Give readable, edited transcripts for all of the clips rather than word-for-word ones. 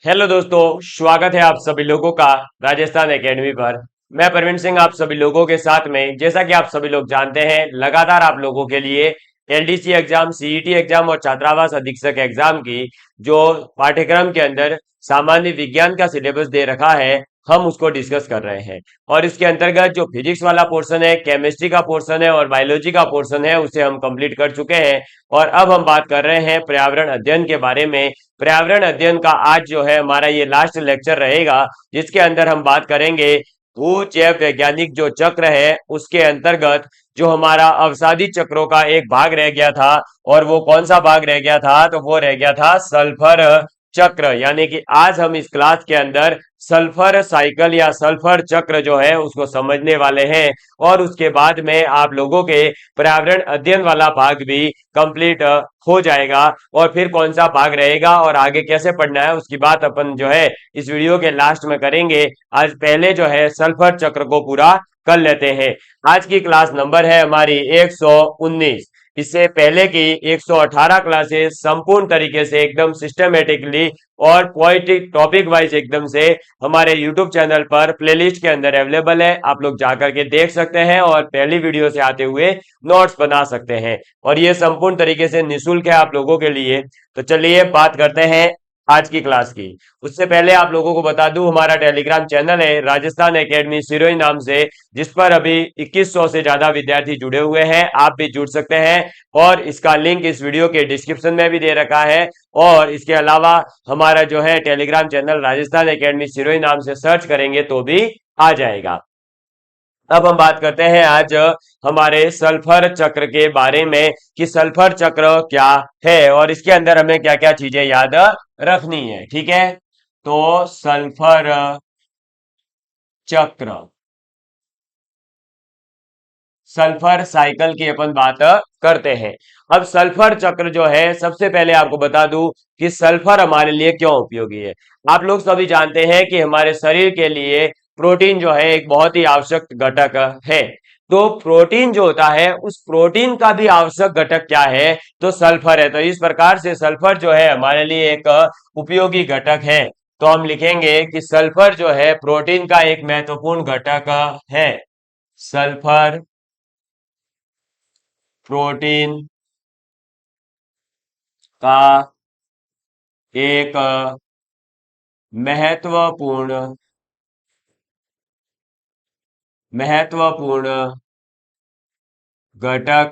Hello दोस्तों, स्वागत है आप सभी लोगों का राजस्थान एकेडमी पर। मैं प्रवीण सिंह आप सभी लोगों के साथ में। जैसा कि आप सभी लोग जानते हैं, लगातार आप लोगों के लिए एलडीसी एग्जाम, सीईटी एग्जाम और छात्रावास अधीक्षक एग्जाम की जो पाठ्यक्रम के अंदर सामान्य विज्ञान का सिलेबस दे रखा है, हम उसको डिस्कस कर रहे हैं। और इसके अंतर्गत जो फिजिक्स वाला पोर्शन है, केमिस्ट्री का पोर्शन है और बायोलॉजी का पोर्शन है, उसे हम कंप्लीट कर चुके हैं। और अब हम बात कर रहे हैं पर्यावरण अध्ययन के बारे में। पर्यावरण अध्ययन का आज जो है हमारा ये लास्ट लेक्चर रहेगा, जिसके अंदर हम बात करेंगे भू जैव वैज्ञानिक जो चक्र है उसके अंतर्गत जो हमारा अवसादी चक्रों का एक भाग रह गया था। और वो कौन सा भाग रह गया था? तो वो रह गया था सल्फर चक्र। यानी कि आज हम इस क्लास के अंदर सल्फर साइकिल या सल्फर चक्र जो है उसको समझने वाले हैं। और उसके बाद में आप लोगों के पर्यावरण अध्ययन वाला भाग भी कंप्लीट हो जाएगा। और फिर कौन सा भाग रहेगा और आगे कैसे पढ़ना है उसकी बात अपन जो है इस वीडियो के लास्ट में करेंगे। आज पहले जो है सल्फर चक्र को पूरा कर लेते हैं। आज की क्लास नंबर है हमारी 119। इससे पहले की 118 क्लासेस संपूर्ण तरीके से एकदम सिस्टमेटिकली और पॉइंटिक टॉपिक वाइज एकदम से हमारे यूट्यूब चैनल पर प्लेलिस्ट के अंदर अवेलेबल है। आप लोग जाकर के देख सकते हैं और पहली वीडियो से आते हुए नोट्स बना सकते हैं। और ये संपूर्ण तरीके से निःशुल्क है आप लोगों के लिए। तो चलिए बात करते हैं आज की क्लास की। उससे पहले आप लोगों को बता दूं, हमारा टेलीग्राम चैनल है राजस्थान एकेडमी सिरोही नाम से, जिस पर अभी 2100 से ज्यादा विद्यार्थी जुड़े हुए हैं। आप भी जुड़ सकते हैं और इसका लिंक इस वीडियो के डिस्क्रिप्शन में भी दे रखा है। और इसके अलावा हमारा जो है Telegram channel Rajasthan academy Sirohi नाम से सर्च करेंगे तो भी आ जाएगा। अब हम बात करते हैं आज हमारे सल्फर चक्र के बारे में कि सल्फर चक्र क्या है और इसके अंदर हमें क्या क्या चीजें याद रखनी है। ठीक है, तो सल्फर चक्र, सल्फर साइकिल की अपन बात करते हैं। अब सल्फर चक्र जो है, सबसे पहले आपको बता दूं कि सल्फर हमारे लिए क्यों उपयोगी है। आप लोग सभी जानते हैं कि हमारे शरीर के लिए प्रोटीन जो है एक बहुत ही आवश्यक घटक है। तो प्रोटीन जो होता है, उस प्रोटीन का भी आवश्यक घटक क्या है? तो सल्फर है। तो इस प्रकार से सल्फर जो है हमारे लिए एक उपयोगी घटक है। तो हम लिखेंगे कि सल्फर जो है प्रोटीन का एक महत्वपूर्ण घटक है। सल्फर प्रोटीन का एक महत्वपूर्ण महत्वपूर्ण घटक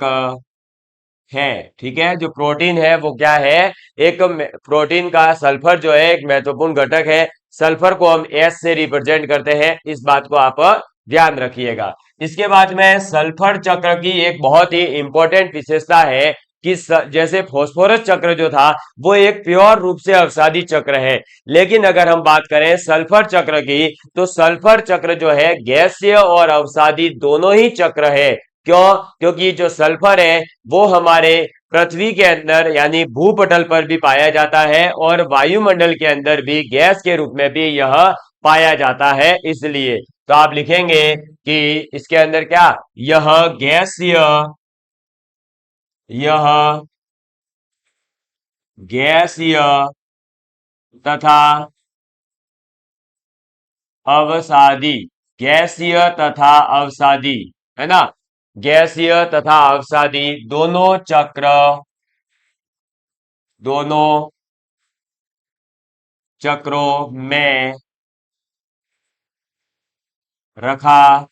है। ठीक है, जो प्रोटीन है वो क्या है? एक प्रोटीन का सल्फर जो है एक महत्वपूर्ण घटक है। सल्फर को हम एस से रिप्रेजेंट करते हैं, इस बात को आप ध्यान रखिएगा। इसके बाद में सल्फर चक्र की एक बहुत ही इंपॉर्टेंट विशेषता है कि जैसे फास्फोरस चक्र जो था वो एक प्योर रूप से अवसादी चक्र है, लेकिन अगर हम बात करें सल्फर चक्र की, तो सल्फर चक्र जो है गैसीय और अवसादी दोनों ही चक्र है। क्यों? क्योंकि जो सल्फर है वो हमारे पृथ्वी के अंदर यानी भूपटल पर भी पाया जाता है और वायुमंडल के अंदर भी गैस के रूप में भी यह पाया जाता है। इसलिए तो आप लिखेंगे कि इसके अंदर क्या, यह गैसीय, यह गैसीय तथा अवसादी, गैसीय तथा अवसादी, है ना, गैसीय तथा अवसादी दोनों चक्र, दोनों चक्रों में रखा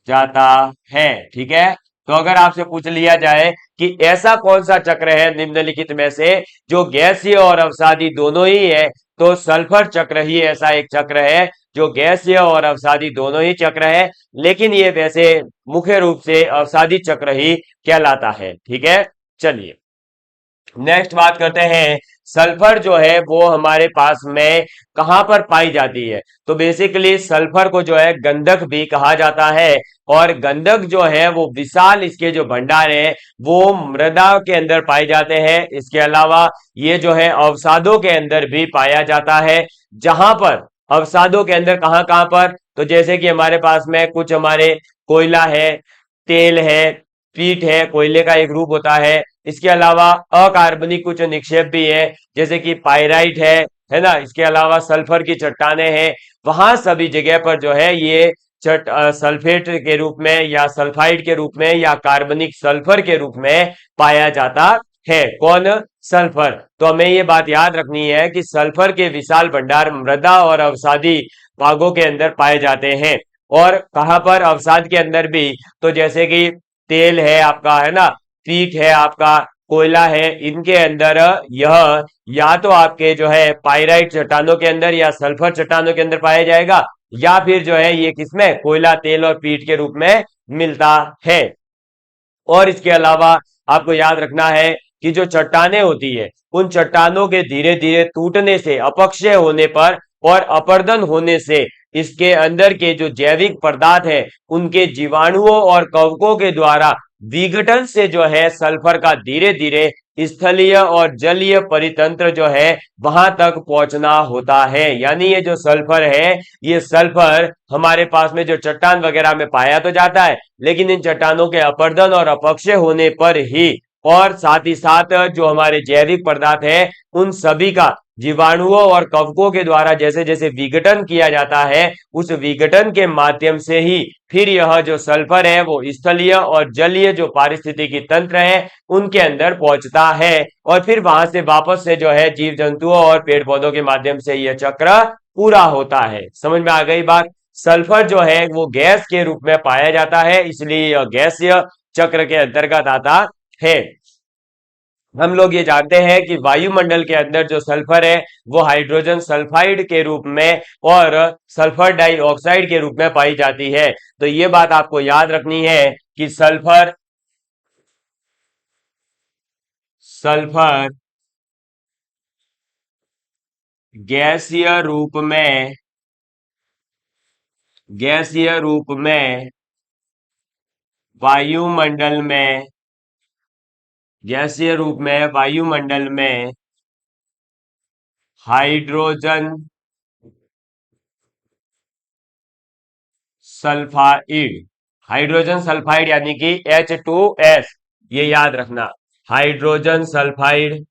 जाता है। ठीक है, तो अगर आपसे पूछ लिया जाए कि ऐसा कौन सा चक्र है निम्नलिखित में से जो गैसीय और अवसादी दोनों ही है, तो सल्फर चक्र ही ऐसा एक चक्र है जो गैसीय और अवसादी दोनों ही चक्र है, लेकिन ये वैसे मुख्य रूप से अवसादी चक्र ही कहलाता है। ठीक है, चलिए नेक्स्ट बात करते हैं। सल्फर जो है वो हमारे पास में कहां पर पाई जाती है? तो बेसिकली सल्फर को जो है गंधक भी कहा जाता है। और गंधक जो है वो विशाल इसके जो भंडार है वो मृदा के अंदर पाए जाते हैं। इसके अलावा ये जो है अवसादों के अंदर भी पाया जाता है। जहां पर अवसादों के अंदर कहां कहां पर? तो जैसे कि हमारे पास में कुछ हमारे कोयला है, तेल है, पीट है, कोयले का एक रूप होता है। इसके अलावा अकार्बनिक कुछ निक्षेप भी है, जैसे कि पाइराइट है, है ना, इसके अलावा सल्फर की चट्टाने हैं, वहां सभी जगह पर जो है ये सल्फेट के रूप में या सल्फाइड के रूप में या कार्बनिक सल्फर के रूप में पाया जाता है। कौन? सल्फर। तो हमें ये बात याद रखनी है कि सल्फर के विशाल भंडार मृदा और अवसादी भागों के अंदर पाए जाते हैं। और कहां पर? अवसाद के अंदर भी। तो जैसे कि तेल है आपका, है ना, पीट है आपका, कोयला है, इनके अंदर यह या तो आपके जो है पाइराइट चट्टानों के अंदर या सल्फर चट्टानों के अंदर पाया जाएगा, या फिर जो है ये किसमें? कोयला, तेल और पीट के रूप में मिलता है। और इसके अलावा आपको याद रखना है कि जो चट्टाने होती है, उन चट्टानों के धीरे धीरे टूटने से, अपक्षय होने पर और अपर्दन होने से इसके अंदर के जो जैविक पदार्थ है उनके जीवाणुओं और कवकों के द्वारा विघटन से जो है सल्फर का धीरे धीरे स्थलीय और जलीय परितंत्र जो है वहां तक पहुंचना होता है। यानी ये जो सल्फर है, ये सल्फर हमारे पास में जो चट्टान वगैरह में पाया तो जाता है, लेकिन इन चट्टानों के अपर्दन और अपक्षय होने पर ही, और साथ ही साथ जो हमारे जैविक पदार्थ है उन सभी का जीवाणुओं और कवकों के द्वारा जैसे जैसे विघटन किया जाता है, उस विघटन के माध्यम से ही फिर यह जो सल्फर है वो स्थलीय और जलीय जो पारिस्थितिकी तंत्र है उनके अंदर पहुंचता है, और फिर वहां से वापस से जो है जीव जंतुओं और पेड़ पौधों के माध्यम से यह चक्र पूरा होता है। समझ में आ गई बात? सल्फर जो है वो गैस के रूप में पाया जाता है, इसलिए यह गैसीय चक्र के अंतर्गत आता है। हम लोग ये जानते हैं कि वायुमंडल के अंदर जो सल्फर है वो हाइड्रोजन सल्फाइड के रूप में और सल्फर डाइऑक्साइड के रूप में पाई जाती है। तो ये बात आपको याद रखनी है कि सल्फर सल्फर गैसीय रूप में वायुमंडल में गैसीय रूप में वायुमंडल में हाइड्रोजन सल्फाइड हाइड्रोजन सल्फाइड यानी कि H2S, ये याद रखना। हाइड्रोजन सल्फाइड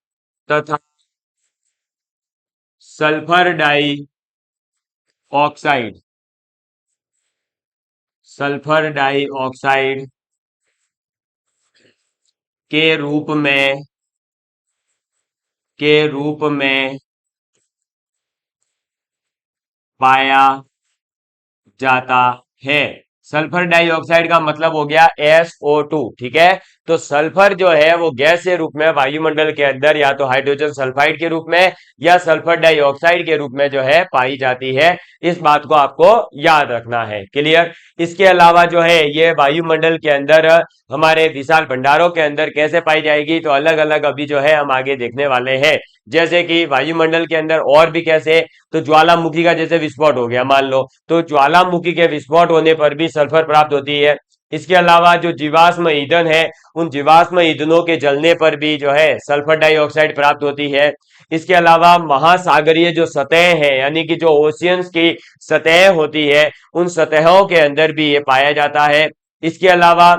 तथा sulphur dioxide sulphur dioxide के रूप में पाया जाता है। सल्फर डाइऑक्साइड का मतलब हो गया SO2, ठीक है। तो सल्फर जो है वो गैस के रूप में वायुमंडल के अंदर या तो हाइड्रोजन सल्फाइड के रूप में या सल्फर डाइऑक्साइड के रूप में जो है पाई जाती है। इस बात को आपको याद रखना है। क्लियर? इसके अलावा जो है ये वायुमंडल के अंदर हमारे विशाल भंडारों के अंदर कैसे पाई जाएगी, तो अलग अलग अभी जो है हम आगे देखने वाले हैं। जैसे कि वायुमंडल के अंदर और भी कैसे, तो ज्वालामुखी का जैसे विस्फोट हो गया मान लो, तो ज्वालामुखी के विस्फोट होने पर भी सल्फर प्राप्त होती है। इसके अलावा जो जीवाश्म ईंधन है, उन जीवाश्म ईंधनों के जलने पर भी जो है सल्फर डाइऑक्साइड प्राप्त होती है। इसके अलावा महासागरीय जो सतह है, यानी कि जो ओशियंस की सतह होती है, उन सतहों के अंदर भी ये पाया जाता है। इसके अलावा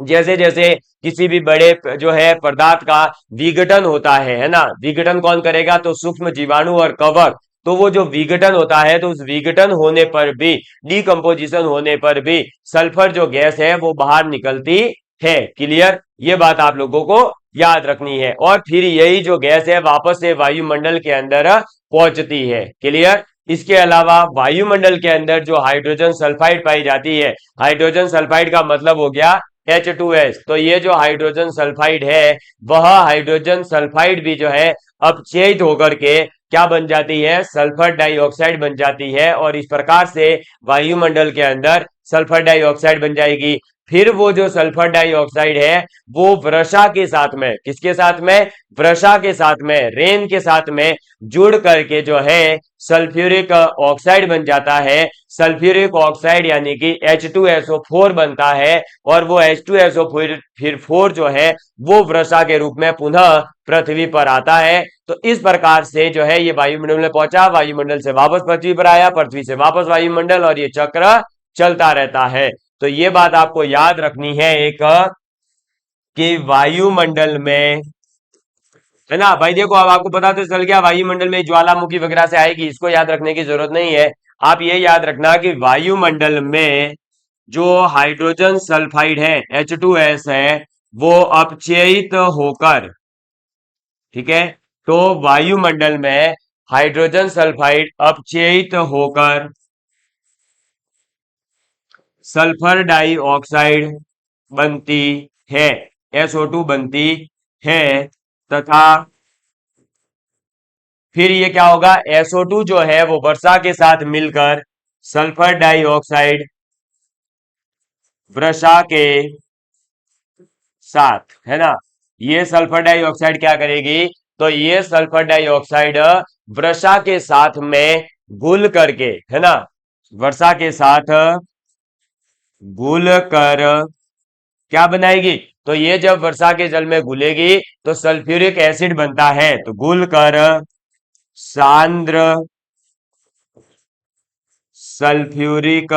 जैसे जैसे किसी भी बड़े जो है पदार्थ का विघटन होता है ना, विघटन कौन करेगा? तो सूक्ष्म जीवाणु और कवक। तो वो जो विघटन होता है, तो उस विघटन होने पर भी, डिकम्पोजिशन होने पर भी सल्फर जो गैस है वो बाहर निकलती है। क्लियर? ये बात आप लोगों को याद रखनी है। और फिर यही जो गैस है वापस से वायुमंडल के अंदर पहुंचती है। क्लियर? इसके अलावा वायुमंडल के अंदर जो हाइड्रोजन सल्फाइड पाई जाती है, हाइड्रोजन सल्फाइड का मतलब हो गया H2S। तो ये जो हाइड्रोजन सल्फाइड है, वह हाइड्रोजन सल्फाइड भी जो है अपचयित होकर के क्या बन जाती है? सल्फर डाइऑक्साइड बन जाती है, और इस प्रकार से वायुमंडल के अंदर सल्फर डाइऑक्साइड बन जाएगी। फिर वो जो सल्फर डाइऑक्साइड है वो वर्षा के साथ में, किसके साथ में? वर्षा के साथ में, रेन के साथ में जुड़ करके जो है सल्फ्यूरिक ऑक्साइड बन जाता है। सल्फ्यूरिक ऑक्साइड यानी कि H2SO4 बनता है, और वो H2SO4 जो है वो वर्षा के रूप में पुनः पृथ्वी पर आता है। तो इस प्रकार से जो है ये वायुमंडल में पहुंचा, वायुमंडल से वापस पृथ्वी पर आया, पृथ्वी से वापस वायुमंडल, और ये चक्र चलता रहता है। तो ये बात आपको याद रखनी है एक, कि वायुमंडल में है ना भाई। देखो अब आपको पता तो चल गया वायुमंडल में ज्वालामुखी वगैरह से आएगी, इसको याद रखने की जरूरत नहीं है। आप ये याद रखना कि वायुमंडल में जो हाइड्रोजन सल्फाइड है H2S है, वो अपचयित होकर, ठीक है, तो वायुमंडल में हाइड्रोजन सल्फाइड अपचयित होकर सल्फर डाइऑक्साइड बनती है, SO2 बनती है, तथा फिर ये क्या होगा, SO2 जो है वो वर्षा के साथ मिलकर सल्फर डाइऑक्साइड वर्षा के साथ, है ना, ये सल्फर डाइऑक्साइड क्या करेगी, तो ये सल्फर डाइऑक्साइड वर्षा के साथ में घुल करके, है ना, वर्षा के साथ घुल कर क्या बनाएगी, तो ये जब वर्षा के जल में घुलेगी तो सल्फ्यूरिक एसिड बनता है, तो घुल कर सांद्र सल्फ्यूरिक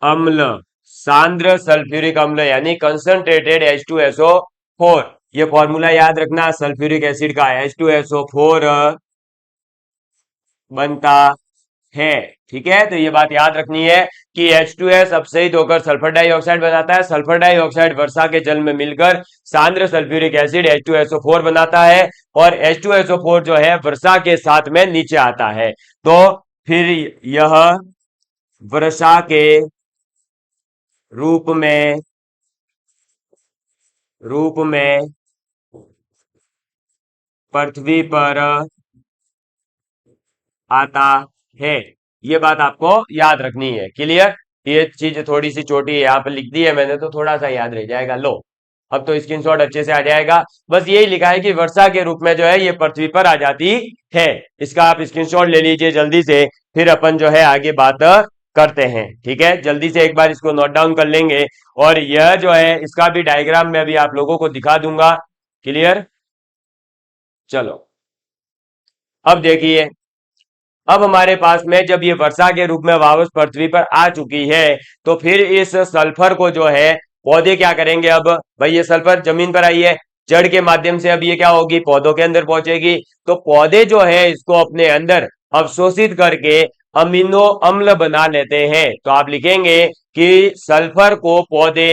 अम्ल, सांद्र सल्फ्यूरिक अम्ल यानी कंसंट्रेटेड H2SO4, ये फॉर्मूला याद रखना सल्फ्यूरिक एसिड का, H2SO4 बनता है। ठीक है, तो ये बात याद रखनी है कि H2S अपसहित होकर सल्फर डाइऑक्साइड बनाता है, सल्फर डाइऑक्साइड वर्षा के जल में मिलकर सांद्र सल्फ्यूरिक एसिड H2SO4 बनाता है, और H2SO4 जो है वर्षा के साथ में नीचे आता है। तो फिर यह वर्षा के रूप में पृथ्वी पर आता है। ये बात आपको याद रखनी है। क्लियर? ये चीज थोड़ी सी छोटी है, यहाँ पे लिख दी है मैंने, तो थोड़ा सा याद रह जाएगा। लो, अब तो स्क्रीनशॉट अच्छे से आ जाएगा। बस यही लिखा है कि वर्षा के रूप में जो है ये पृथ्वी पर आ जाती है। इसका आप स्क्रीनशॉट ले लीजिए जल्दी से, फिर अपन जो है आगे बात करते हैं। ठीक है, जल्दी से एक बार इसको नोट डाउन कर लेंगे, और यह जो है इसका भी डायग्राम मैं अभी आप लोगों को दिखा दूंगा। क्लियर? चलो, अब देखिए, अब हमारे पास में जब ये वर्षा के रूप में वापस पृथ्वी पर आ चुकी है, तो फिर इस सल्फर को जो है पौधे क्या करेंगे। अब भाई ये सल्फर जमीन पर आई है, जड़ के माध्यम से अब ये क्या होगी, पौधों के अंदर पहुंचेगी। तो पौधे जो है इसको अपने अंदर अवशोषित करके अमीनो अम्ल बना लेते हैं। तो आप लिखेंगे कि सल्फर को पौधे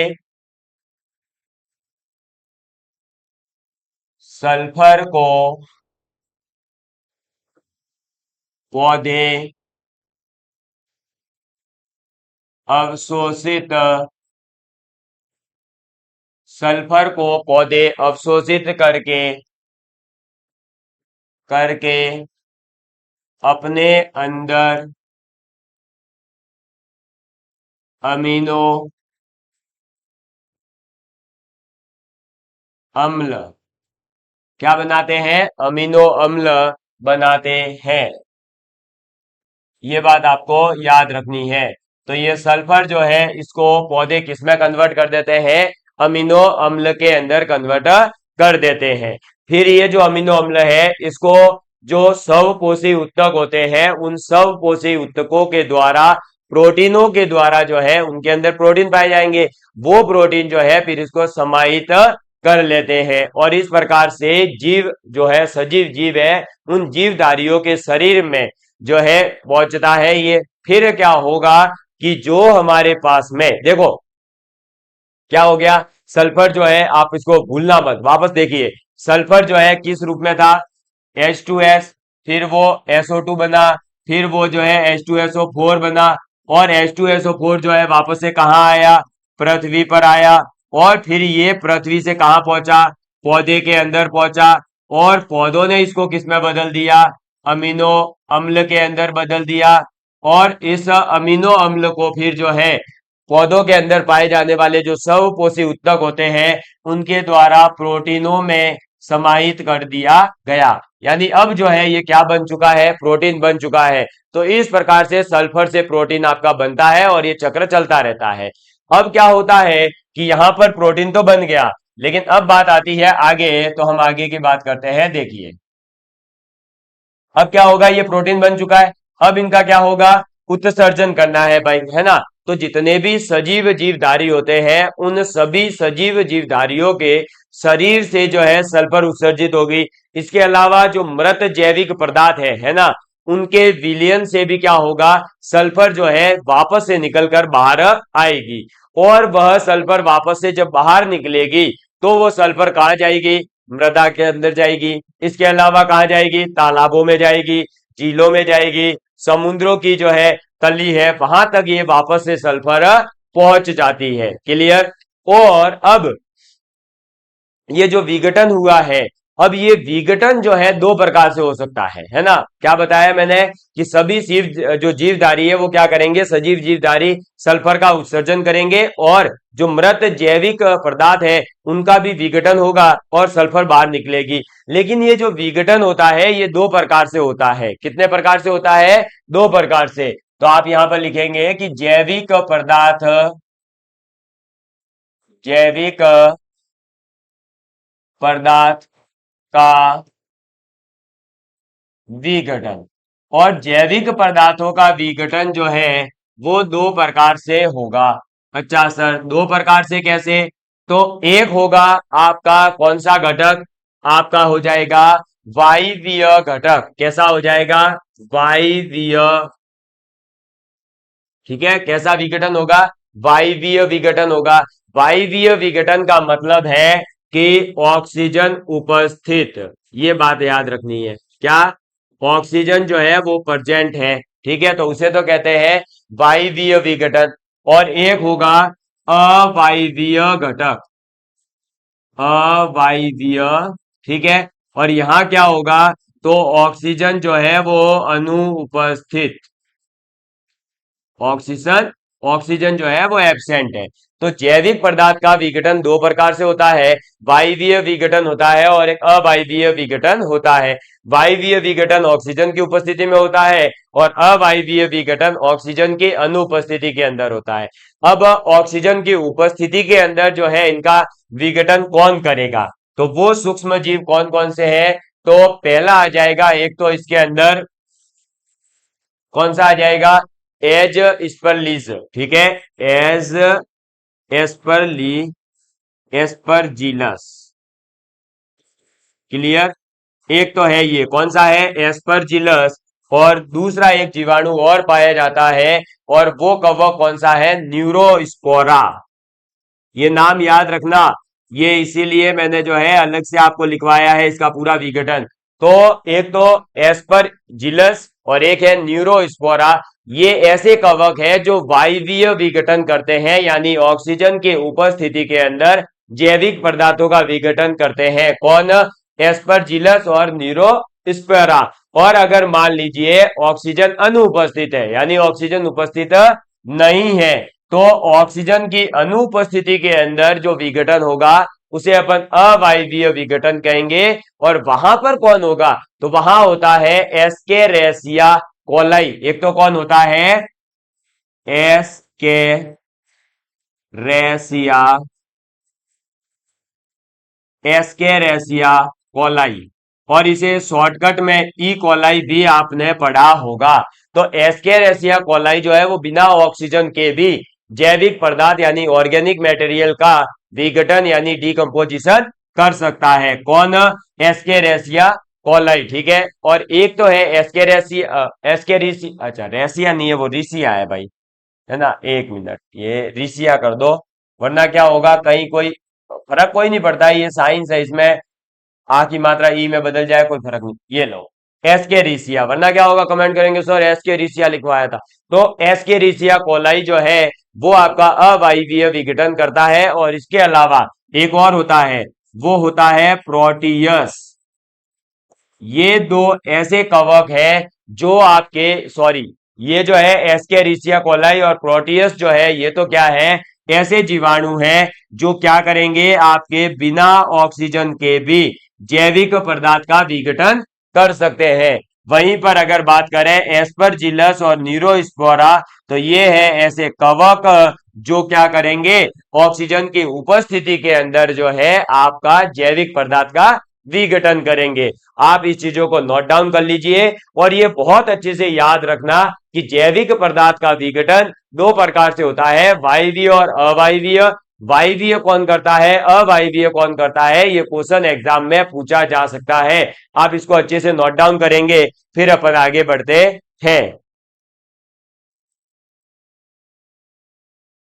अवशोषित सल्फर को पौधे अवशोषित करके करके अपने अंदर अमीनो अम्ल क्या बनाते हैं, अमीनो अम्ल बनाते हैं। ये बात आपको याद रखनी है। तो ये सल्फर जो है इसको पौधे किसमें कन्वर्ट कर देते हैं, अमीनो अम्ल के अंदर कन्वर्ट कर देते हैं। फिर ये जो अमीनो अम्ल है इसको जो स्वपोषी ऊतक होते हैं, उन स्वपोषी ऊतकों के द्वारा, प्रोटीनों के द्वारा जो है उनके अंदर प्रोटीन पाए जाएंगे। वो प्रोटीन जो है फिर इसको समाहित कर लेते हैं, और इस प्रकार से जीव जो है, सजीव जीव है, उन जीवधारियों के शरीर में जो है पहुंचता है ये। फिर क्या होगा कि जो हमारे पास में देखो क्या हो गया, सल्फर जो है, आप इसको भूलना मत, वापस देखिए, सल्फर जो है किस रूप में था, H2S, फिर वो SO2 बना, फिर वो जो है H2SO4 बना, और H2SO4 जो है वापस से कहाँ आया, पृथ्वी पर आया, और फिर ये पृथ्वी से कहाँ पहुंचा, पौधे के अंदर पहुंचा, और पौधों ने इसको किस में बदल दिया, अमीनो अम्ल के अंदर बदल दिया। और इस अमीनो अम्ल को फिर जो है पौधों के अंदर पाए जाने वाले जो स्वपोषी ऊतक होते हैं उनके द्वारा प्रोटीनों में समाहित कर दिया गया। यानी अब जो है ये क्या बन चुका है, प्रोटीन बन चुका है। तो इस प्रकार से सल्फर से प्रोटीन आपका बनता है, और ये चक्र चलता रहता है। अब क्या होता है कि यहां पर प्रोटीन तो बन गया, लेकिन अब बात आती है आगे, तो हम आगे की बात करते हैं। देखिए अब क्या होगा, ये प्रोटीन बन चुका है, अब इनका क्या होगा, उत्सर्जन करना है भाई, है ना। तो जितने भी सजीव जीवधारी होते हैं उन सभी सजीव जीवधारियों के शरीर से जो है सल्फर उत्सर्जित होगी। इसके अलावा जो मृत जैविक पदार्थ है ना, उनके विलयन से भी क्या होगा, सल्फर जो है वापस से निकलकर बाहर आएगी। और वह सल्फर वापस से जब बाहर निकलेगी तो वो सल्फर कहाँ जाएगी, मृदा के अंदर जाएगी। इसके अलावा कहाँ जाएगी, तालाबों में जाएगी, झीलों में जाएगी, समुद्रों की जो है तली है वहां तक ये वापस से सल्फर पहुंच जाती है। क्लियर। और अब ये जो विघटन हुआ है, अब ये विघटन जो है दो प्रकार से हो सकता है ना। क्या बताया मैंने कि सभी जो जीवधारी है वो क्या करेंगे, सजीव जीवधारी सल्फर का उत्सर्जन करेंगे और जो मृत जैविक पदार्थ है उनका भी विघटन होगा और सल्फर बाहर निकलेगी। लेकिन ये जो विघटन होता है ये दो प्रकार से होता है। कितने प्रकार से होता है, दो प्रकार से। तो आप यहां पर लिखेंगे कि जैविक पदार्थ, जैविक पदार्थ का विघटन। और जैविक पदार्थों का विघटन जो है वो दो प्रकार से होगा। अच्छा सर, दो प्रकार से कैसे? तो एक होगा आपका कौन सा घटक, आपका हो जाएगा वायवीय घटक। कैसा हो जाएगा, वायवीय। ठीक है, कैसा विघटन होगा, वायवीय विघटन होगा। वायवीय विघटन का मतलब है कि ऑक्सीजन उपस्थित, ये बात याद रखनी है। क्या, ऑक्सीजन जो है वो प्रेजेंट है। ठीक है, तो उसे तो कहते हैं वायवीय विघटन। और एक होगा अवायवीय घटक, अवायवीय। ठीक है, और यहां क्या होगा, तो ऑक्सीजन जो है वो अनुपस्थित, ऑक्सीजन, ऑक्सीजन जो है वो एब्सेंट है। तो जैविक पदार्थ का विघटन दो प्रकार से होता है, वायवीय विघटन होता है और एक अवायवीय विघटन होता है। वायवीय विघटन ऑक्सीजन की उपस्थिति में होता है और अवायवीय विघटन ऑक्सीजन की अनुपस्थिति के अंदर होता है। अब ऑक्सीजन की उपस्थिति के अंदर जो है इनका विघटन कौन करेगा, तो वो सूक्ष्म जीव कौन कौन से हैं? तो पहला आ जाएगा, एक तो इसके अंदर कौन सा आ जाएगा, एज स्पर्लीज। ठीक है, एज एस्परली, एस्परजीलस। क्लियर। एक तो है ये कौन सा है, एस्परजिलस। और दूसरा एक जीवाणु और पाया जाता है और वो कवक कौन सा है, न्यूरोस्पोरा। ये नाम याद रखना, ये इसीलिए मैंने जो है अलग से आपको लिखवाया है इसका पूरा विघटन। तो एक तो एस्परजिलस और एक है न्यूरोस्पोरा। ये ऐसे कवक है जो वायवीय विघटन करते हैं, यानी ऑक्सीजन के उपस्थिति के अंदर जैविक पदार्थों का विघटन करते हैं। कौन, एस्परजिलस और न्यूरोस्पोरा। और अगर मान लीजिए ऑक्सीजन अनुपस्थित है, यानी ऑक्सीजन उपस्थित नहीं है, तो ऑक्सीजन की अनुपस्थिति के अंदर जो विघटन होगा उसे अपन अवायवीय विघटन कहेंगे। और वहां पर कौन होगा, तो वहां होता है एस्केरेसिया कोलाई। एक तो कौन होता है, एस्केरेसिया, एस्केरेसिया कोलाई। और इसे शॉर्टकट में ई कोलाई भी आपने पढ़ा होगा। तो एस्केरेसिया कोलाई जो है वो बिना ऑक्सीजन के भी जैविक पदार्थ यानी ऑर्गेनिक मटेरियल का विघटन यानी डिकम्पोजिशन कर सकता है। कौन, एस्केरेसिया कोलाई। ठीक है, और एक तो है एस्केरेसिया, एस्केरेसी, अच्छा रेसिया नहीं है, वो रिसिया है भाई, है ना। एक मिनट, ये रिसिया कर दो, वरना क्या होगा, कहीं कोई फर्क कोई नहीं पड़ता है, ये साइंस है, इसमें आ की मात्रा ई में बदल जाए कोई फर्क नहीं। ये लो एस्केरिसिया, वरना क्या होगा, कमेंट करेंगे सर एस्केरिसिया लिखवाया था। तो एस्केरिसिया कोलाई जो है वो आपका अवायवीय विघटन करता है। और इसके अलावा एक और होता है, वो होता है प्रोटियस। ये दो ऐसे कवक है जो आपके, सॉरी, ये जो है एस्केरिसिया कोलाई और प्रोटियस जो है ये तो क्या है, ऐसे जीवाणु हैं जो क्या करेंगे, आपके बिना ऑक्सीजन के भी जैविक पदार्थ का विघटन कर सकते हैं। वहीं पर अगर बात करें एस्परजिलस और न्यूरोस्पोरा, तो ये है ऐसे कवक जो क्या करेंगे, ऑक्सीजन की उपस्थिति के अंदर जो है आपका जैविक पदार्थ का विघटन करेंगे। आप इस चीजों को नोट डाउन कर लीजिए और ये बहुत अच्छे से याद रखना कि जैविक पदार्थ का विघटन दो प्रकार से होता है, वायवीय और अवायवीय। वायवीय कौन करता है, अवायवीय कौन करता है, ये क्वेश्चन एग्जाम में पूछा जा सकता है। आप इसको अच्छे से नोट डाउन करेंगे, फिर अपन आगे बढ़ते हैं।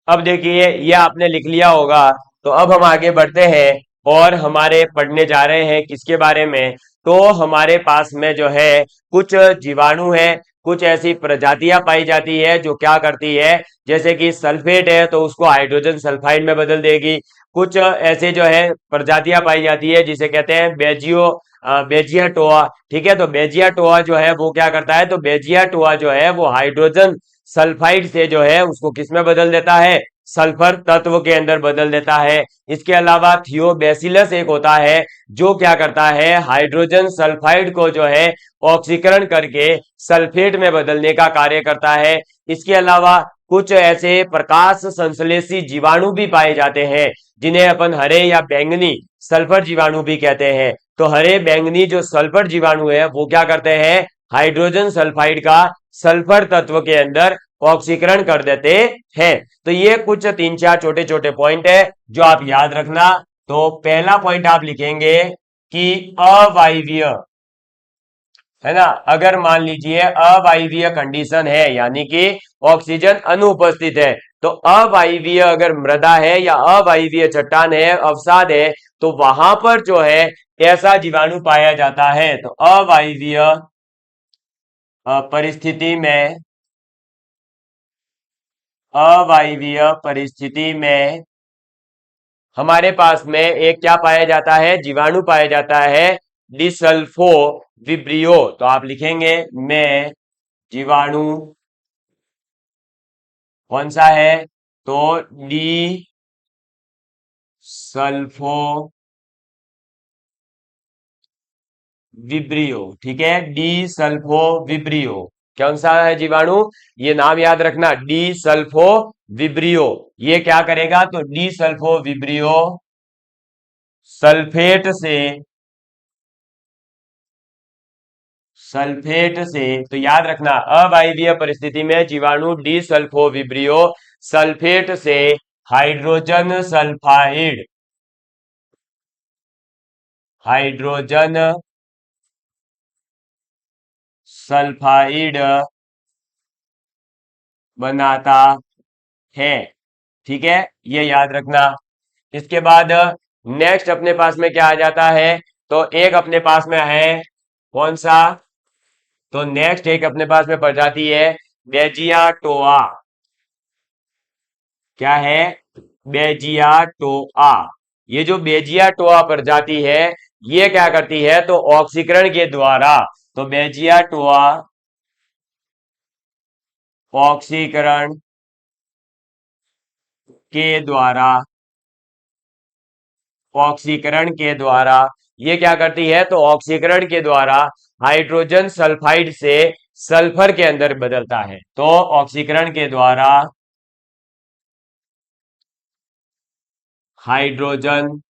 अब देखिए ये आपने लिख लिया होगा, तो अब हम आगे बढ़ते हैं और हमारे पढ़ने जा रहे हैं किसके बारे में। तो हमारे पास में जो है कुछ जीवाणु है, कुछ ऐसी प्रजातियां पाई जाती है जो क्या करती है, जैसे कि सल्फेट है तो उसको हाइड्रोजन सल्फाइड में बदल देगी। कुछ ऐसे जो है प्रजातियां पाई जाती है जिसे कहते हैं बेजिया टोआ। ठीक है, तो बेजिया टोआ जो है वो क्या करता है, तो बेजिया टोआ जो है वो हाइड्रोजन सल्फाइड से जो है उसको किस में बदल देता है, सल्फर तत्व के अंदर बदल देता है। इसके अलावा थियोबैसिलस एक होता है जो क्या करता है, हाइड्रोजन सल्फाइड को जो है ऑक्सीकरण करके सल्फेट में बदलने का कार्य करता है। इसके अलावा कुछ ऐसे प्रकाश संश्लेषी जीवाणु भी पाए जाते हैं जिन्हें अपन हरे या बैंगनी सल्फर जीवाणु भी कहते हैं। तो हरे बैंगनी जो सल्फर जीवाणु है वो क्या करते हैं, हाइड्रोजन सल्फाइड का सल्फर तत्व के अंदर ऑक्सीकरण कर देते हैं। तो ये कुछ तीन चार छोटे छोटे पॉइंट है जो आप याद रखना। तो पहला पॉइंट आप लिखेंगे कि अवायवीय, है ना, अगर मान लीजिए अवायवीय कंडीशन है यानी कि ऑक्सीजन अनुपस्थित है, तो अवायवीय अगर मृदा है या अवायवीय चट्टान है, अवसाद है, तो वहां पर जो है ऐसा जीवाणु पाया जाता है। तो अवायवीय परिस्थिति में, अवायवीय परिस्थिति में हमारे पास में एक क्या पाया जाता है, जीवाणु पाया जाता है, डिसल्फो विब्रियो। तो आप लिखेंगे में जीवाणु कौन सा है, तो डी सल्फो विब्रियो। ठीक है, डी सल्फो विब्रियो कौन सा है जीवाणु, ये नाम याद रखना, डी सल्फो विब्रियो। ये क्या करेगा, तो डी सल्फो विब्रियो सल्फेट से, सल्फेट से, तो याद रखना अवायवीय परिस्थिति में जीवाणु डी सल्फो विब्रियो सल्फेट से हाइड्रोजन सल्फाइड, हाइड्रोजन सल्फाइड बनाता है। ठीक है, ये याद रखना। इसके बाद नेक्स्ट अपने पास में क्या आ जाता है, तो एक अपने पास में है कौन सा, तो नेक्स्ट एक अपने पास में प्रजाति है बेजिया टोआ। क्या है, बेजिया टोआ। ये जो बेजिया टोआ प्रजाति है ये क्या करती है, तो ऑक्सीकरण के द्वारा, तो बेजिया टोआ ऑक्सीकरण के द्वारा, ऑक्सीकरण के द्वारा ये क्या करती है, तो ऑक्सीकरण के द्वारा हाइड्रोजन सल्फाइड से सल्फर के अंदर बदलता है। तो ऑक्सीकरण के द्वारा हाइड्रोजन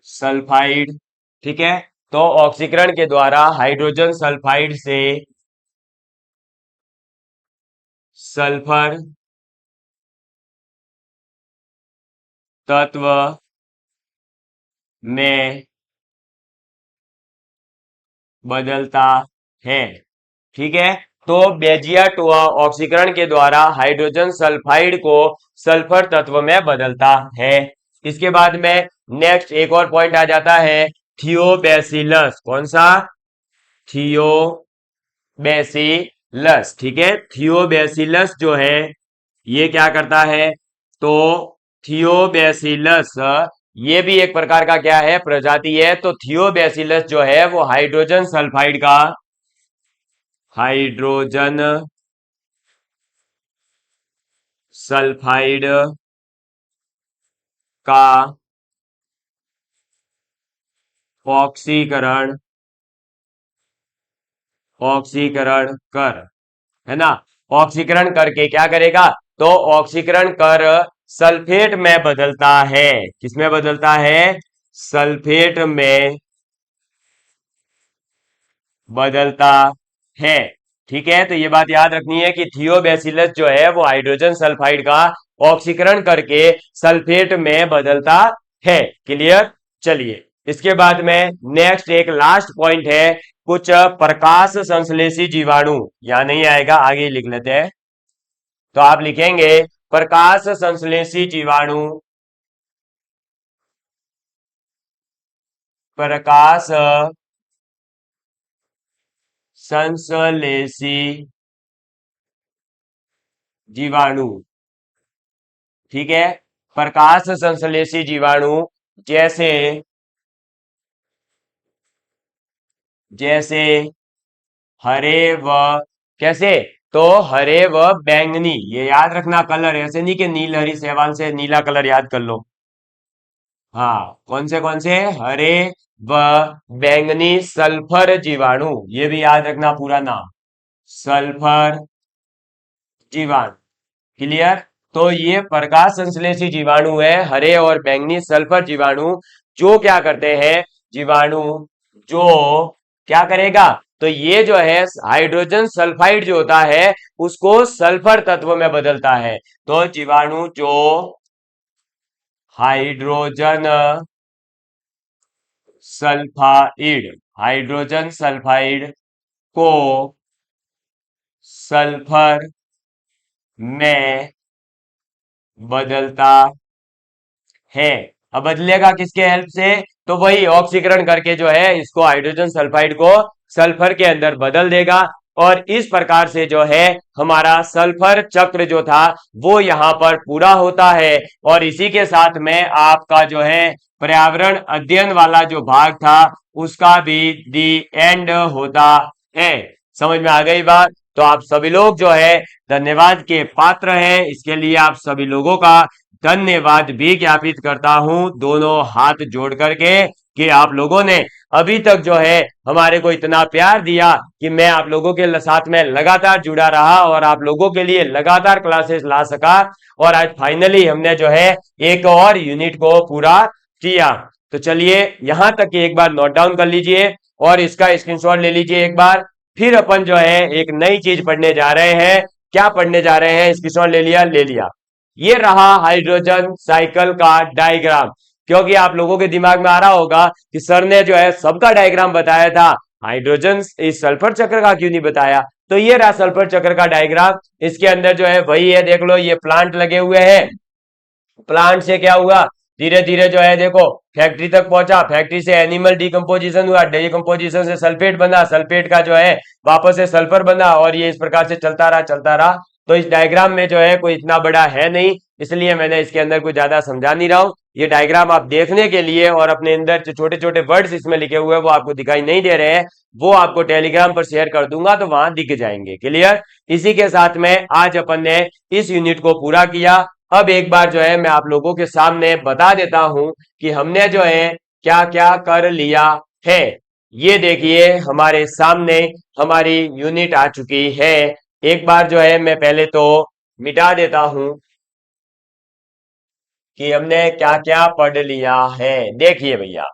सल्फाइड, ठीक है, तो ऑक्सीकरण के द्वारा हाइड्रोजन सल्फाइड से सल्फर तत्व में बदलता है। ठीक है, तो बेजिया टोआ ऑक्सीकरण के द्वारा हाइड्रोजन सल्फाइड को सल्फर तत्व में बदलता है। इसके बाद में नेक्स्ट एक और पॉइंट आ जाता है थियोबैसिलस। कौन सा, थियोबैसिलस। ठीक है, थियोबैसिलस जो है ये क्या करता है, तो थियोबैसिलस ये भी एक प्रकार का क्या है, प्रजाति है। तो थियोबैसिलस जो है वो हाइड्रोजन सल्फाइड का, हाइड्रोजन सल्फाइड का ऑक्सीकरण, ऑक्सीकरण कर, है ना, ऑक्सीकरण करके क्या करेगा, तो ऑक्सीकरण कर सल्फेट में बदलता है। किसमें बदलता है, सल्फेट में बदलता है। ठीक है, तो ये बात याद रखनी है कि थियोबैसिलस जो है वो हाइड्रोजन सल्फाइड का ऑक्सीकरण करके सल्फेट में बदलता है। क्लियर। चलिए, इसके बाद में नेक्स्ट एक लास्ट पॉइंट है, कुछ प्रकाश संश्लेषी जीवाणु। यहां नहीं आएगा, आगे लिख लेते हैं। तो आप लिखेंगे प्रकाश संश्लेषी जीवाणु, प्रकाश संश्लेषी जीवाणु। ठीक है, प्रकाश संश्लेषी जीवाणु जैसे जैसे हरे व कैसे, तो हरे व बैंगनी, ये याद रखना कलर, ऐसे नहीं कि नील हरी शैवाल से नीला कलर याद कर लो। हाँ, कौन से हरे व बैंगनी सल्फर जीवाणु, ये भी याद रखना पूरा नाम, सल्फर जीवाणु। क्लियर। तो ये प्रकाश संश्लेषी जीवाणु है, हरे और बैंगनी सल्फर जीवाणु, जो क्या करते हैं, जीवाणु जो क्या करेगा, तो ये जो है हाइड्रोजन सल्फाइड जो होता है उसको सल्फर तत्व में बदलता है। तो जीवाणु जो हाइड्रोजन सल्फाइड, हाइड्रोजन सल्फाइड को सल्फर में बदलता है। अब बदलेगा किसके हेल्प से, तो वही ऑक्सीकरण करके जो है इसको हाइड्रोजन सल्फाइड को सल्फर के अंदर बदल देगा। और इस प्रकार से जो है हमारा सल्फर चक्र जो था वो यहां पर पूरा होता है। और इसी के साथ में आपका जो है पर्यावरण अध्ययन वाला जो भाग था उसका भी दी एंड होता है। समझ में आ गई बात। तो आप सभी लोग जो है धन्यवाद के पात्र हैं, इसके लिए आप सभी लोगों का धन्यवाद भी ज्ञापित करता हूं, दोनों हाथ जोड़ करके, कि आप लोगों ने अभी तक जो है हमारे को इतना प्यार दिया कि मैं आप लोगों के साथ में लगातार जुड़ा रहा और आप लोगों के लिए लगातार क्लासेस ला सका। और आज फाइनली हमने जो है एक और यूनिट को पूरा किया। तो चलिए यहां तक एक बार नोट डाउन कर लीजिए और इसका स्क्रीनशॉट ले लीजिए एक बार। फिर अपन जो है एक नई चीज पढ़ने जा रहे हैं। क्या पढ़ने जा रहे हैं, स्क्रीनशॉट ले लिया, ले लिया। ये रहा हाइड्रोजन साइकिल का डायग्राम। क्योंकि आप लोगों के दिमाग में आ रहा होगा कि सर ने जो है सबका डायग्राम बताया था, हाइड्रोजन इस सल्फर चक्र का क्यों नहीं बताया। तो ये रहा सल्फर चक्र का डायग्राम। इसके अंदर जो है वही है, देख लो ये प्लांट लगे हुए हैं। प्लांट से क्या हुआ, धीरे धीरे जो है देखो फैक्ट्री तक पहुंचा, फैक्ट्री से एनिमल डिकम्पोजिशन हुआ, डिकम्पोजिशन से सल्फेट बना, सल्फेट का जो है वापस से सल्फर बना, और ये इस प्रकार से चलता रहा चलता रहा। तो इस डायग्राम में जो है कोई इतना बड़ा है नहीं, इसलिए मैंने इसके अंदर कुछ ज्यादा समझा नहीं रहा हूं। ये डायग्राम आप देखने के लिए और अपने अंदर जो छोटे छोटे वर्ड्स इसमें लिखे हुए हैं वो आपको दिखाई नहीं दे रहे हैं, वो आपको टेलीग्राम पर शेयर कर दूंगा तो वहां दिख जाएंगे। क्लियर। इसी के साथ में आज अपन ने इस यूनिट को पूरा किया। अब एक बार जो है मैं आप लोगों के सामने बता देता हूं कि हमने जो है क्या क्या कर लिया है। ये देखिए हमारे सामने हमारी यूनिट आ चुकी है। एक बार जो है मैं पहले तो मिटा देता हूं कि हमने क्या क्या पढ़ लिया है। देखिए भैया,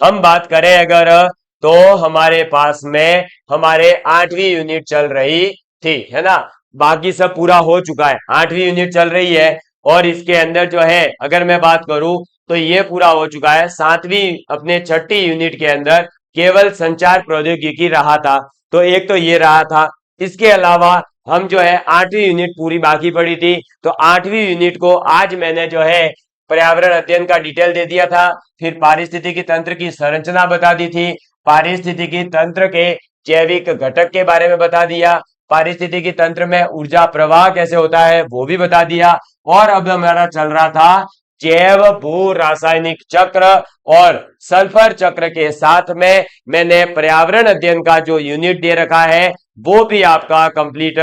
हम बात करें अगर, तो हमारे पास में हमारे 8वीं यूनिट चल रही थी, है ना। बाकी सब पूरा हो चुका है, 8वीं यूनिट चल रही है। और इसके अंदर जो है अगर मैं बात करूं तो ये पूरा हो चुका है। 7वीं अपने 6ठी यूनिट के अंदर केवल संचार प्रौद्योगिकी रहा था, तो एक तो ये रहा था। इसके अलावा हम जो है 8वीं यूनिट पूरी बाकी पड़ी थी, तो 8वीं यूनिट को आज मैंने जो है पर्यावरण अध्ययन का डिटेल दे दिया था। फिर पारिस्थितिकी तंत्र की संरचना बता दी थी, पारिस्थितिकी तंत्र के जैविक घटक के बारे में बता दिया, पारिस्थितिकी तंत्र में ऊर्जा प्रवाह कैसे होता है वो भी बता दिया। और अब हमारा चल रहा था जैव भू रासायनिक चक्र और सल्फर चक्र के साथ में मैंने पर्यावरण अध्ययन का जो यूनिट दे रखा है वो भी आपका कंप्लीट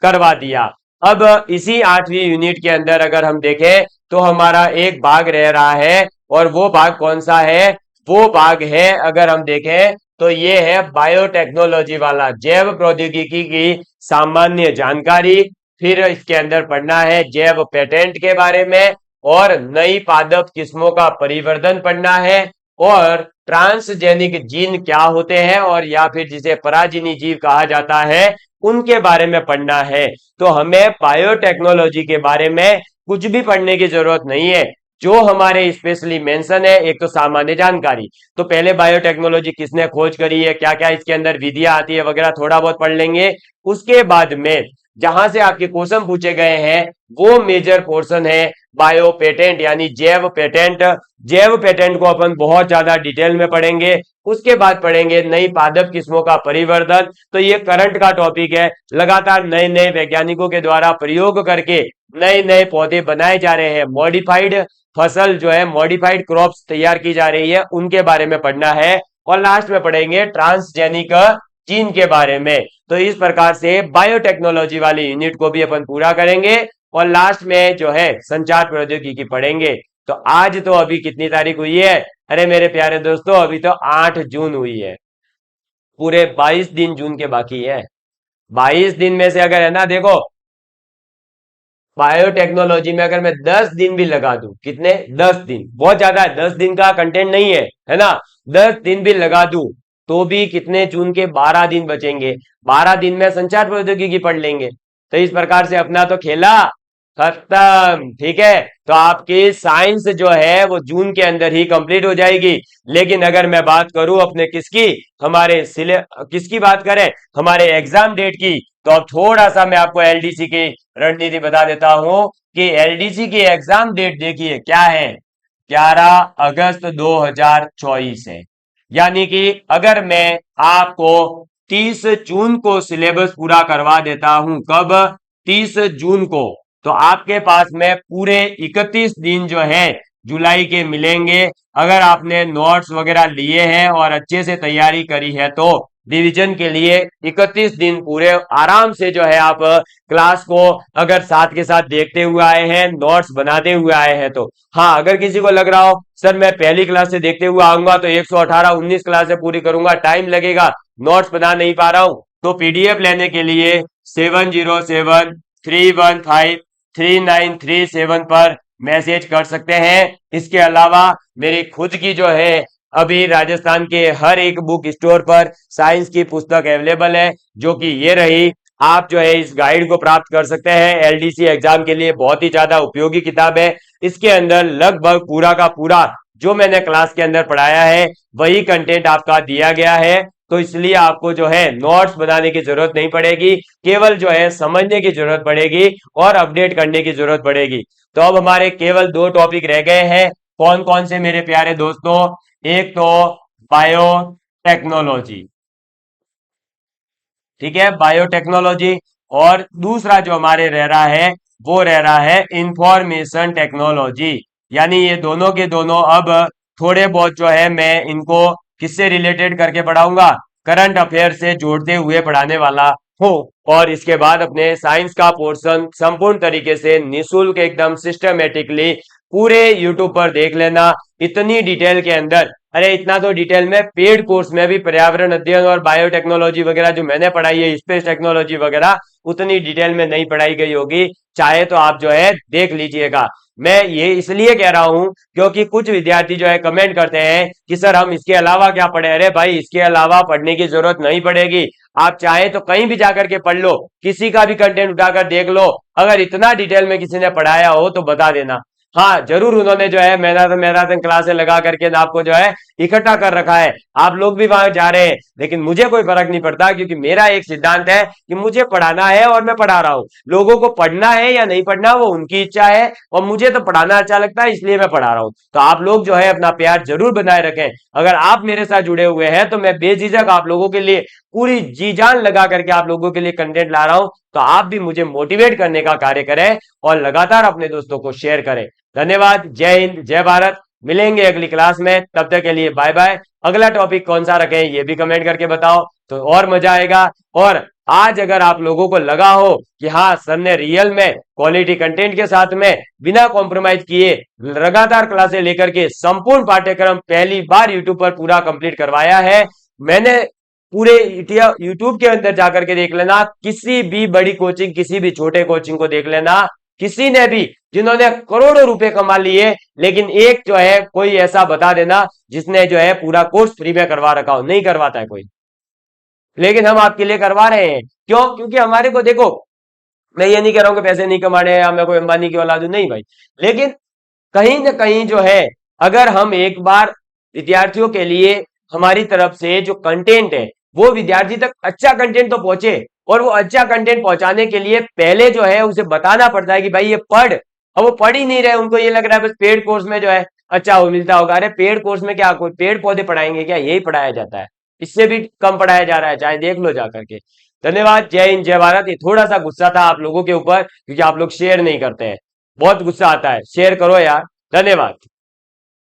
करवा दिया। अब इसी 8वीं यूनिट के अंदर अगर हम देखें तो हमारा एक भाग रह रहा है, और वो भाग कौन सा है, वो भाग है अगर हम देखें तो ये है बायोटेक्नोलॉजी वाला, जैव प्रौद्योगिकी की सामान्य जानकारी। फिर इसके अंदर पढ़ना है जैव पेटेंट के बारे में, और नई पादप किस्मों का परिवर्धन पढ़ना है, और ट्रांसजेनिक जीन क्या होते हैं और या फिर जिसे पराजीनी जीव कहा जाता है उनके बारे में पढ़ना है। तो हमें बायोटेक्नोलॉजी के बारे में कुछ भी पढ़ने की जरूरत नहीं है। जो हमारे स्पेशली मेंशन है, एक तो सामान्य जानकारी, तो पहले बायोटेक्नोलॉजी किसने खोज करी है, क्या क्या इसके अंदर विधियां आती है वगैरह थोड़ा बहुत पढ़ लेंगे। उसके बाद में जहां से आपके क्वेश्चन पूछे गए हैं वो मेजर पोर्शन है बायो पेटेंट यानी जैव पेटेंट। जैव पेटेंट को अपन बहुत ज्यादा डिटेल में पढ़ेंगे। उसके बाद पढ़ेंगे नई पादप किस्मों का परिवर्धन। तो ये करंट का टॉपिक है, लगातार नए नए वैज्ञानिकों के द्वारा प्रयोग करके नए नए पौधे बनाए जा रहे हैं, मॉडिफाइड फसल जो है मॉडिफाइड क्रॉप्स तैयार की जा रही है, उनके बारे में पढ़ना है। और लास्ट में पढ़ेंगे ट्रांसजेनिक जीन के बारे में। तो इस प्रकार से बायोटेक्नोलॉजी वाली यूनिट को भी अपन पूरा करेंगे और लास्ट में जो है संचार प्रौद्योगिकी पढ़ेंगे। तो आज तो अभी कितनी तारीख हुई है? अरे मेरे प्यारे दोस्तों, अभी तो 8 जून हुई है। पूरे 22 दिन जून के बाकी है। 22 दिन में से अगर है ना, देखो बायोटेक्नोलॉजी में अगर मैं 10 दिन भी लगा दूं, कितने? 10 दिन बहुत ज्यादा है, 10 दिन का कंटेंट नहीं है, है ना? 10 दिन भी लगा दूं तो भी कितने जून के 12 दिन बचेंगे। 12 दिन में संचार प्रौद्योगिकी पढ़ लेंगे। तो इस प्रकार से अपना तो खेला खत्म। ठीक है, तो आपकी साइंस जो है वो जून के अंदर ही कंप्लीट हो जाएगी। लेकिन अगर मैं बात करूं अपने किसकी, हमारे किसकी बात करें, हमारे एग्जाम डेट की, तो अब थोड़ा सा मैं आपको एलडीसी की रणनीति बता देता हूं कि एलडीसी की एग्जाम डेट देखिए क्या है, 11 अगस्त 2024 है। यानी कि अगर मैं आपको 30 जून को सिलेबस पूरा करवा देता हूं, कब? 30 जून को, तो आपके पास में पूरे 31 दिन जो है जुलाई के मिलेंगे। अगर आपने नोट्स वगैरह लिए हैं और अच्छे से तैयारी करी है तो रिवीजन के लिए 31 दिन पूरे आराम से जो है आप क्लास को अगर साथ के साथ देखते हुए आए हैं, नोट्स बनाते हुए आए हैं तो। हाँ, अगर किसी को लग रहा हो सर मैं पहली क्लास से देखते हुए आऊंगा तो 118 19 क्लास पूरी करूंगा, टाइम लगेगा, नोट्स बना नहीं पा रहा हूं, तो पीडीएफ लेने के लिए 7073153937 पर मैसेज कर सकते हैं। इसके अलावा मेरी खुद की जो है अभी राजस्थान के हर एक बुक स्टोर पर साइंस की पुस्तक अवेलेबल है, जो कि ये रही। आप जो है इस गाइड को प्राप्त कर सकते हैं, एलडीसी एग्जाम के लिए बहुत ही ज्यादा उपयोगी किताब है। इसके अंदर लगभग पूरा का पूरा जो मैंने क्लास के अंदर पढ़ाया है वही कंटेंट आपका दिया गया है। तो इसलिए आपको जो है नोट्स बनाने की जरूरत नहीं पड़ेगी, केवल जो है समझने की जरूरत पड़ेगी और अपडेट करने की जरूरत पड़ेगी। तो अब हमारे केवल 2 टॉपिक रह गए हैं। कौन कौन से मेरे प्यारे दोस्तों? एक तो बायोटेक्नोलॉजी, ठीक है, बायोटेक्नोलॉजी। और दूसरा जो हमारे रह रहा है वो रह रहा है इंफॉर्मेशन टेक्नोलॉजी। यानी ये दोनों के दोनों अब थोड़े बहुत जो है मैं इनको किससे रिलेटेड करके पढ़ाऊंगा, करंट अफेयर से जोड़ते हुए पढ़ाने वाला हूं। और इसके बाद अपने साइंस का पोर्शन संपूर्ण तरीके से निशुल्क एकदम सिस्टमेटिकली पूरे यूट्यूब पर देख लेना, इतनी डिटेल के अंदर। अरे इतना तो डिटेल में पेड कोर्स में भी पर्यावरण अध्ययन और बायोटेक्नोलॉजी वगैरह जो मैंने पढ़ाई है, स्पेस टेक्नोलॉजी वगैरह, उतनी डिटेल में नहीं पढ़ाई गई होगी। चाहे तो आप जो है देख लीजिएगा। मैं ये इसलिए कह रहा हूं क्योंकि कुछ विद्यार्थी जो है कमेंट करते हैं कि सर हम इसके अलावा क्या पढ़े। अरे भाई, इसके अलावा पढ़ने की जरूरत नहीं पड़ेगी। आप चाहे तो कहीं भी जाकर के पढ़ लो, किसी का भी कंटेंट उठाकर देख लो। अगर इतना डिटेल में किसी ने पढ़ाया हो तो बता देना। हाँ जरूर, उन्होंने जो है मैराथन मैराथन क्लासें लगा करके आपको जो है इकट्ठा कर रखा है, आप लोग भी वहां जा रहे हैं, लेकिन मुझे कोई फर्क नहीं पड़ता क्योंकि मेरा एक सिद्धांत है कि मुझे पढ़ाना है और मैं पढ़ा रहा हूं। लोगों को पढ़ना है या नहीं पढ़ना वो उनकी इच्छा है, और मुझे तो पढ़ाना अच्छा लगता है इसलिए मैं पढ़ा रहा हूं। तो आप लोग जो है अपना प्यार जरूर बनाए रखें। अगर आप मेरे साथ जुड़े हुए हैं तो मैं बेझिझक आप लोगों के लिए पूरी जी जान लगा करके आप लोगों के लिए कंटेंट ला रहा हूं। तो आप भी मुझे मोटिवेट करने का कार्य करें और लगातार अपने दोस्तों को शेयर करें। धन्यवाद, जय हिंद, जय भारत। मिलेंगे अगली क्लास में, तब तक के लिए बाय बाय। अगला टॉपिक कौन सा रखें ये भी कमेंट करके बताओ तो और मजा आएगा। और आज अगर आप लोगों को लगा हो कि हाँ सर ने रियल में क्वालिटी कंटेंट के साथ में बिना कॉम्प्रोमाइज किए लगातार क्लासें लेकर के संपूर्ण पाठ्यक्रम पहली बार यूट्यूब पर पूरा कंप्लीट करवाया है, मैंने पूरे यूट्यूब के अंदर जाकर के देख लेना, किसी भी बड़ी कोचिंग किसी भी छोटे कोचिंग को देख लेना, किसी ने भी, जिन्होंने करोड़ों रुपए कमा लिए, लेकिन एक जो है कोई ऐसा बता देना जिसने जो है पूरा कोर्स फ्री में करवा रखा हो, नहीं करवाता है कोई। लेकिन हम आपके लिए करवा रहे हैं, क्यों? क्योंकि हमारे को देखो, मैं ये नहीं कह रहा हूं कि पैसे नहीं कमाने हैं या मैं कोई अंबानी की औलाद हूं, नहीं भाई, लेकिन कहीं ना कहीं जो है, अगर हम एक बार विद्यार्थियों के लिए हमारी तरफ से जो कंटेंट है वो विद्यार्थी तक अच्छा कंटेंट तो पहुंचे, और वो अच्छा कंटेंट पहुंचाने के लिए पहले जो है उसे बताना पड़ता है कि भाई ये पढ़। अब वो पढ़ ही नहीं रहे, उनको ये लग रहा है बस पेड कोर्स में जो है अच्छा वो मिलता होगा। अरे पेड कोर्स में क्या कोई पेड़ पौधे पढ़ाएंगे क्या? यही पढ़ाया जाता है, इससे भी कम पढ़ाया जा रहा है, चाहे देख लो जा करके। धन्यवाद, जय हिंद, जय भारत। ये थोड़ा सा गुस्सा था आप लोगों के ऊपर क्योंकि आप लोग शेयर नहीं करते हैं, बहुत गुस्सा आता है, शेयर करो यार। धन्यवाद।